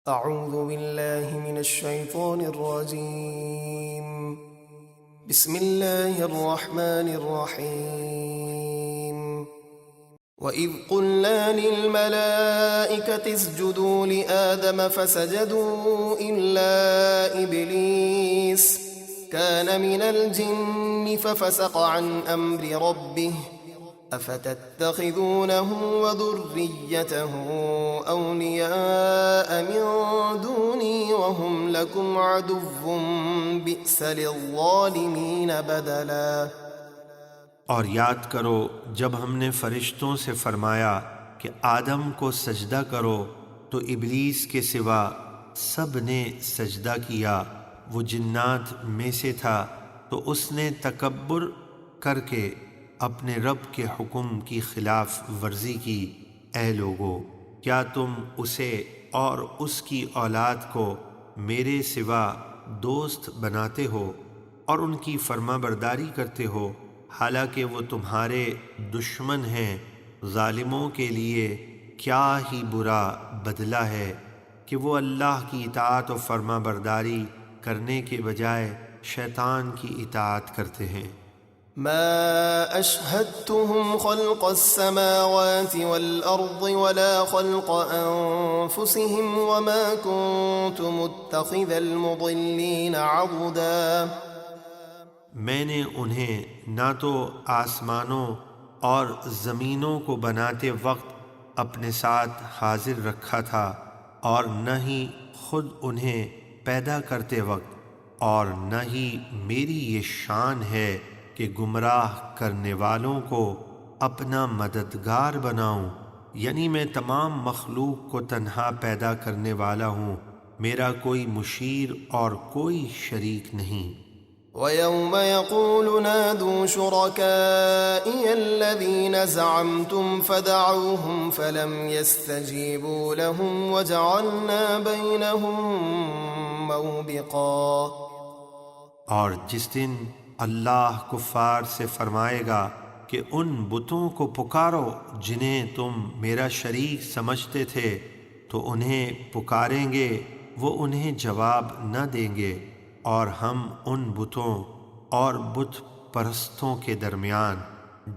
أعوذ بالله من الشيطان الرجيم. بسم الله الرحمن الرحيم. وإذ قلنا للملائكة اسجدوا لآدم فسجدوا إلا إبليس كان من الجن ففسق عن أمر ربه أفتتخذونه وذريته أولياء من دوني وهم لكم عدو بئس للظالمين بدلا۔ اور یاد کرو جب ہم نے فرشتوں سے فرمایا کہ آدم کو سجدہ کرو تو ابلیس کے سوا سب نے سجدہ کیا، وہ جنات میں سے تھا، تو اس نے تکبر کر کے اپنے رب کے حکم کی خلاف ورزی کی۔ اے لوگو، کیا تم اسے اور اس کی اولاد کو میرے سوا دوست بناتے ہو اور ان کی فرما برداری کرتے ہو، حالانکہ وہ تمہارے دشمن ہیں؟ ظالموں کے لیے کیا ہی برا بدلہ ہے کہ وہ اللہ کی اطاعت و فرما برداری کرنے کے بجائے شیطان کی اطاعت کرتے ہیں۔ ما أشهدتهم خلق السماوات والأرض ولا خلق أنفسهم وما كنت متخذ المضلين عضدا۔ میں نے انہیں نہ تو آسمانوں اور زمینوں کو بناتے وقت اپنے ساتھ حاضر رکھا تھا، اور نہ ہی خود انہیں پیدا کرتے وقت، اور نہ ہی میری یہ شان ہے کہ گمراہ کرنے والوں کو اپنا مددگار بناؤں، یعنی میں تمام مخلوق کو تنہا پیدا کرنے والا ہوں، میرا کوئی مشیر اور کوئی شریک نہیں۔ وَيَوْمَ يَقُولُ نَادُوا شُرَكَائِيَ الَّذِينَ زَعَمْتُمْ فَدَعَوْهُمْ فَلَمْ يَسْتَجِيبُوا لَهُمْ وَجَعَلْنَا بَيْنَهُمْ مَوْبِقًا۔ اور جس دن اللہ کفار سے فرمائے گا کہ ان بتوں کو پکارو جنہیں تم میرا شریک سمجھتے تھے، تو انہیں پکاریں گے، وہ انہیں جواب نہ دیں گے، اور ہم ان بتوں اور بت پرستوں کے درمیان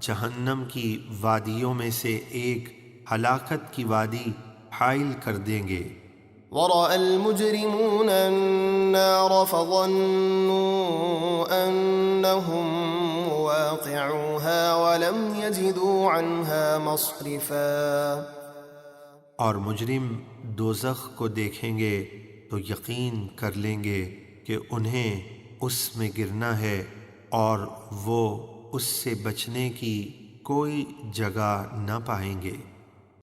جہنم کی وادیوں میں سے ایک ہلاکت کی وادی حائل کر دیں گے۔ وَرَأَى الْمُجْرِمُونَ النَّارَ فَظَنُّوا أَنَّهُمْ مُوَاقِعُوهَا وَلَمْ يَجِدُوا عَنْهَا مَصْرِفًا۔ اور مجرم دوزخ کو دیکھیں گے تو یقین کر لیں گے کہ انہیں اس میں گرنا ہے، اور وہ اس سے بچنے کی کوئی جگہ نہ پائیں گے۔